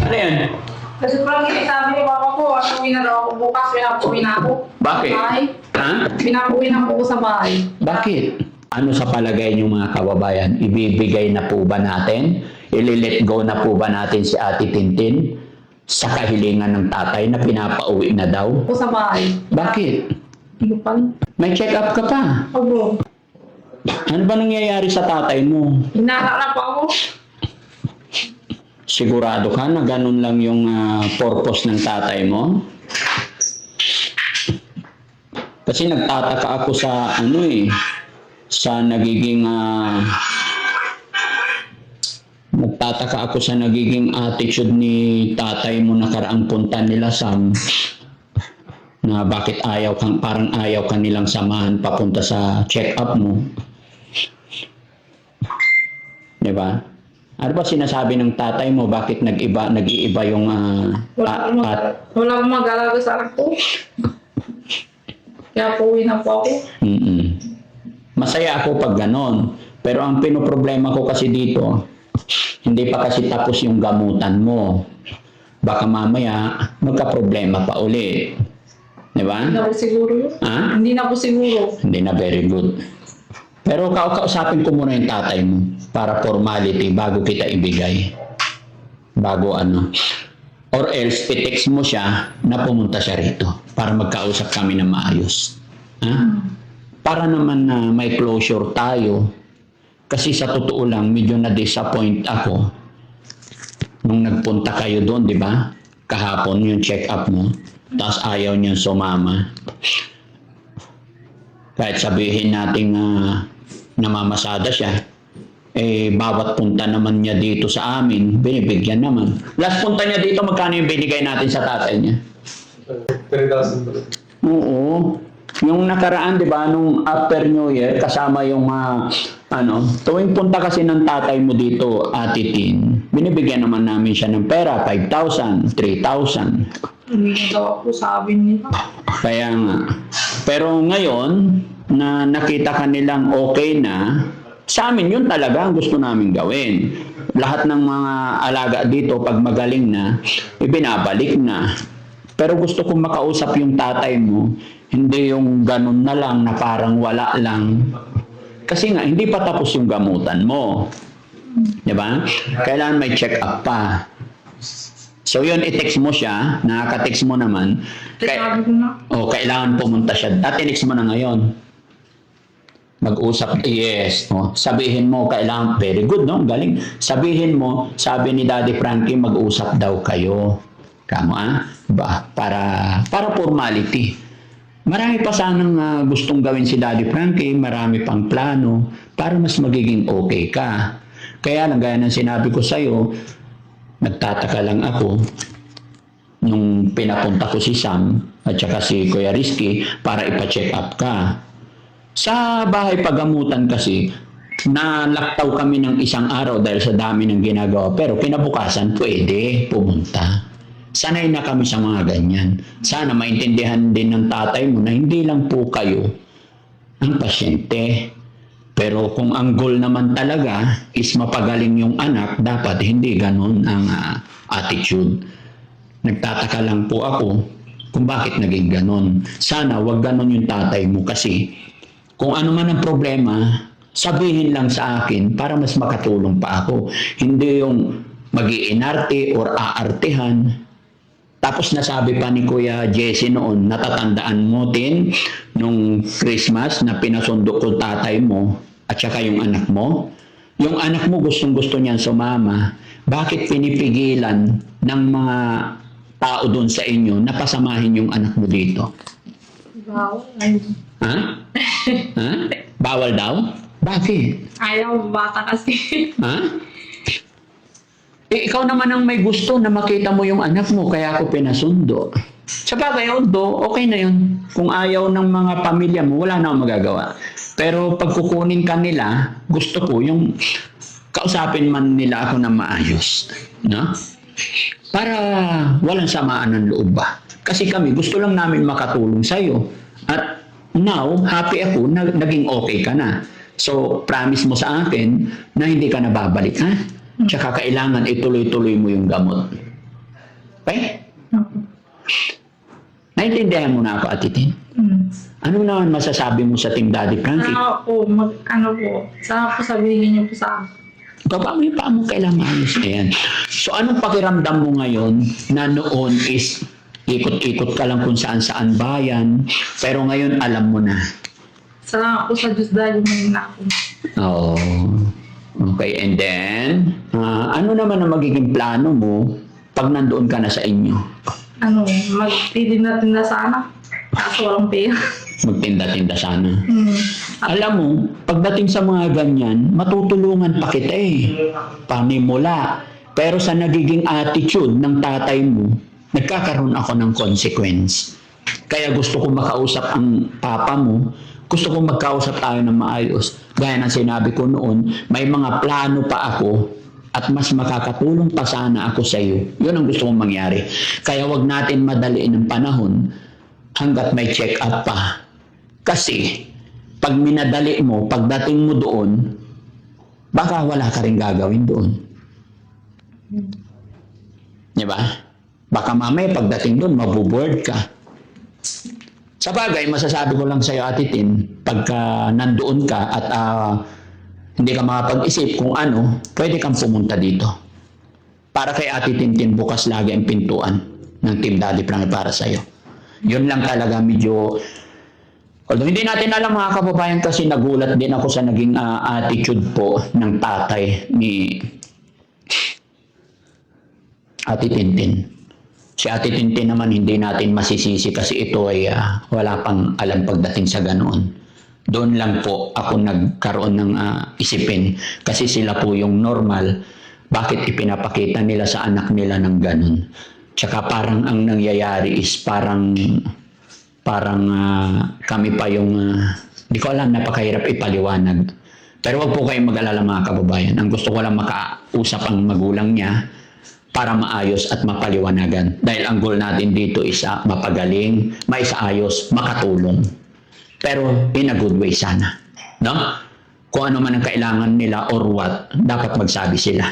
Ano yan? Kasi parang sabi ni Papa ko, uwi na daw ako bukas, pinapuwi na ako. Bakit? Sa bahay. Ha? Pinapuwi na ako sa bahay. Bakit? Ano sa palagay niyo mga kababayan? Ibibigay na po ba natin? Ili-let go na po ba natin si Ate Tintin sa kahilingan ng tatay na pinapauwi na daw? Ako sa bahay. Bakit? Hindi ko pa. May check-up ka pa. Opo. Ano ba nangyayari sa tatay mo? Hinahanap ako. Sigurado ka na ganun lang yung purpose ng tatay mo? Kasi nagtataka ako sa sa nagiging attitude ni tatay mo nakaraang punta nila Sam, na bakit parang ayaw ka nilang samahan papunta sa check-up mo. Diba? Ano ba sinasabi ng tatay mo? Bakit nag-iiba yung Wala akong mag-alaga sa anak ko. Kaya pauwi na po ako. Masaya ako pag ganon. Pero ang pinoproblema ko kasi dito, hindi pa kasi tapos yung gamutan mo. Baka mamaya magka-problema pa uli. Diba? Hindi na po siguro yun. Ha? Hindi na po siguro. Hindi na, very good. Pero kausapin ko muna yung tatay mo para formality bago kita ibigay. Bago Or else, i-text mo siya na pumunta siya rito para magkausap kami na maayos. Ha? Para naman na may closure tayo. Kasi sa totoo lang, medyo na-disappoint ako nung nagpunta kayo doon, di ba? Kahapon yung check-up mo. Tapos ayaw niyang sumama. Kahit sabihin natin namamasada siya, bawat punta naman niya dito sa amin, binibigyan naman. Last punta niya dito, magkano yung binigay natin sa tatay niya? 3,000 ba? Oo. Yung nakaraan, di ba, nung after New Year, kasama yung tuwing punta kasi ng tatay mo dito, Ate Tin, binibigyan naman namin siya ng pera, 5,000, 3,000. Hindi na daw ako sabi nila. Kaya nga. Pero ngayon, na nakita ka nilang okay na, sa amin yun talaga ang gusto namin gawin. Lahat ng mga alaga dito, pag magaling na, ibinabalik na. Pero gusto kong makausap yung tatay mo, hindi yung ganun na lang na parang wala lang. Kasi nga, hindi pa tapos yung gamutan mo. Diba? Kailangan may check-up pa. So yun, i-text mo siya, nakaka-text mo naman. Sabi ko na. Kailangan pumunta siya. Text mo na ngayon. Mag-usap, yes. Sabihin mo, kailangan, very good, no? Galing. Sabihin mo, sabi ni Daddy Frankie, mag-usap daw kayo. Kamo, para formality. Marami pa sanang gustong gawin si Daddy Frankie, marami pang plano, para mas magiging okay ka. Kaya lang, gaya ng sinabi ko sa'yo, nagtataka lang ako nung pinapunta ko si Sam at saka si Kuya Rizky para ipa-check up ka. Sa bahay pagamutan kasi, nalaktaw kami ng isang araw dahil sa dami ng ginagawa. Pero kinabukasan, pwede pumunta. Sanay na kami sa mga ganyan. Sana maintindihan din ng tatay mo na hindi lang po kayo ang pasyente. Pero kung ang goal naman talaga is mapagaling yung anak, dapat hindi ganun ang attitude. Nagtataka lang po ako kung bakit naging ganun. Sana wag ganun yung tatay mo kasi kung ano man ang problema, sabihin lang sa akin para mas makatulong pa ako. Hindi yung mag-iinarte or aartehan. Tapos nasabi pa ni Kuya Jesse noon, natatandaan mo din nung Christmas na pinasundo ko tatay mo at saka yung anak mo. Yung anak mo gustong-gusto niyan sumama. Bakit pinipigilan ng mga tao doon sa inyo na pasamahin yung anak mo dito? Bawal. Ha? Ha? Bawal daw? Bakit? Ayaw, bata kasi. Ha? Ikaw naman ang may gusto na makita mo yung anak mo, kaya ako pinasundo. Sa bagay, okay na yun. Kung ayaw ng mga pamilya mo, wala na akong magagawa. Pero pag kukunin ka nila, gusto ko yung kausapin man nila ako na maayos. No? Para walang samaan ng loob ba. Kasi kami, gusto lang namin makatulong sa'yo. At now, happy ako na naging okay ka na. So, promise mo sa akin na hindi ka na babalik, ha? Tsaka kailangan ituloy-tuloy mo yung gamot. Okay? Naintindihan mo na ako, Ate Tin? Ano naman masasabi mo sa Team Daddy Frankie? Sana po sabihin niyo po sa akin. Baba mo yung paa mo, kailangan maayos. Ayan. So, anong pakiramdam mo ngayon na noon is ikot-ikot ka lang kung saan-saan bayan, pero ngayon alam mo na. Salamat po sa Diyos dahil may na ako. Oo. Okay, and then, ano naman ang magiging plano mo pag nandoon ka na sa inyo? Magtitinda-tinda sana. Kaso walang pera. Magtinda-tinda sana. Alam mo, pagdating sa mga ganyan, matutulungan pa kita Panimula. Pero sa nagiging attitude ng tatay mo, nagkakaroon ako ng consequence. Kaya gusto ko makausap ang papa mo, gusto ko magkausap tayo ng maayos. Gaya ng sinabi ko noon, may mga plano pa ako at mas makakatulong pa sana ako sa iyo. Yun ang gusto kong mangyari. Kaya wag natin madaliin ang panahon hanggat may check-up pa. Kasi, pag minadali mo, pagdating mo doon, baka wala ka rin gagawin doon. Di ba? Baka mamaya pagdating doon, mabuboard ka. Sa bagay, masasabi ko lang sa iyo, Ate Tin, pagka nandoon ka at hindi ka makapag-isip kung ano, pwede kang pumunta dito. Para kay Ate Tintin, bukas lagi ang pintuan ng Team Daddy Frankie para sa iyo. Yun lang talaga medyo... Although hindi natin alam mga kababayan kasi nagulat din ako sa naging attitude po ng tatay ni Ate Tintin. Si Ate Tintin naman hindi natin masisisi kasi ito ay wala pang alam pagdating sa ganoon. Doon lang po ako nagkaroon ng isipin kasi sila po yung normal. Bakit ipinapakita nila sa anak nila ng ganun? Tsaka parang ang nangyayari is parang kami pa yung di ko alam, napakahirap ipaliwanag. Pero wag po kayong mag-alala mga kababayan. Ang gusto ko lang makausap ang magulang niya para maayos at mapaliwanagan. Dahil ang goal natin dito is mapagaling, maisaayos, makatulong. Pero in a good way sana. No? Kung ano man ang kailangan nila or what, dapat magsabi sila.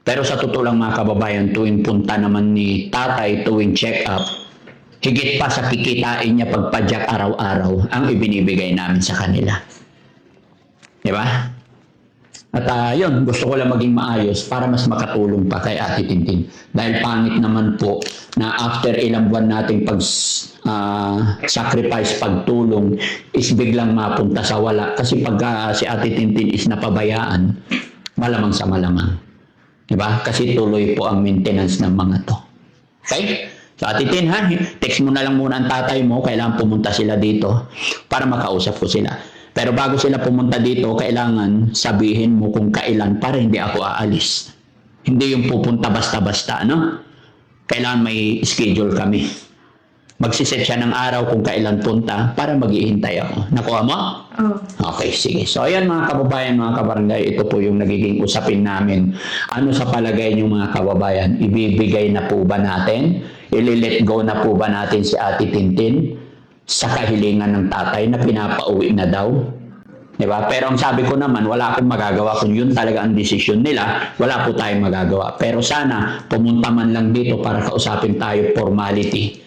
Pero sa totoo lang mga kababayan, tuwing punta naman ni tatay, tuwing check-up, higit pa sa kikitain niya pagpadyak araw-araw ang ibinibigay namin sa kanila. Di ba? At yun, gusto ko lang maging maayos para mas makatulong pa kay Ate Tintin. Dahil pangit naman po na after ilang buwan nating sacrifice, pagtulong, is biglang mapunta sa wala. Kasi pag si Ate Tintin is napabayaan, malamang sa malamang. Diba? Kasi tuloy po ang maintenance ng mga to. Okay? So Ate Tin, text mo na lang muna ang tatay mo, kailangan pumunta sila dito para makausap ko sila. Pero bago sila pumunta dito, kailangan sabihin mo kung kailan para hindi ako aalis. Hindi yung pupunta basta-basta, no? Kailangan may schedule kami. Magsiset siya ng araw kung kailan punta para maghihintay ako. Nakuha mo? Okay, sige. So ayan mga kababayan, mga kabarangay, ito po yung nagiging usapin namin. Ano sa palagay niyo mga kababayan? Ibibigay na po ba natin? Ili-let go na po ba natin si Ate Tintin sa kahilingan ng tatay na pinapauwi na daw? Diba? Pero ang sabi ko naman, wala akong magagawa. Kung yun talaga ang desisyon nila, wala po tayong magagawa. Pero sana, pumunta man lang dito para kausapin tayo formality.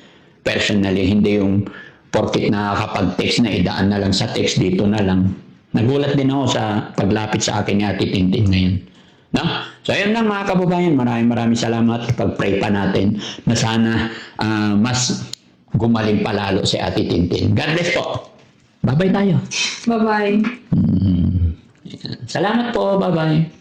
Personally, hindi yung porkit nakakapag-text na idaan na lang sa text dito na lang. Nagulat din ako sa paglapit sa akin ni Ate Tintin ngayon. No? So, ayun lang mga kababayan. Maraming salamat. Pag-pray pa natin na sana mas gumaling palalo si Ate Tintin. God bless po. Bye-bye tayo. Bye-bye. Salamat po. Bye-bye.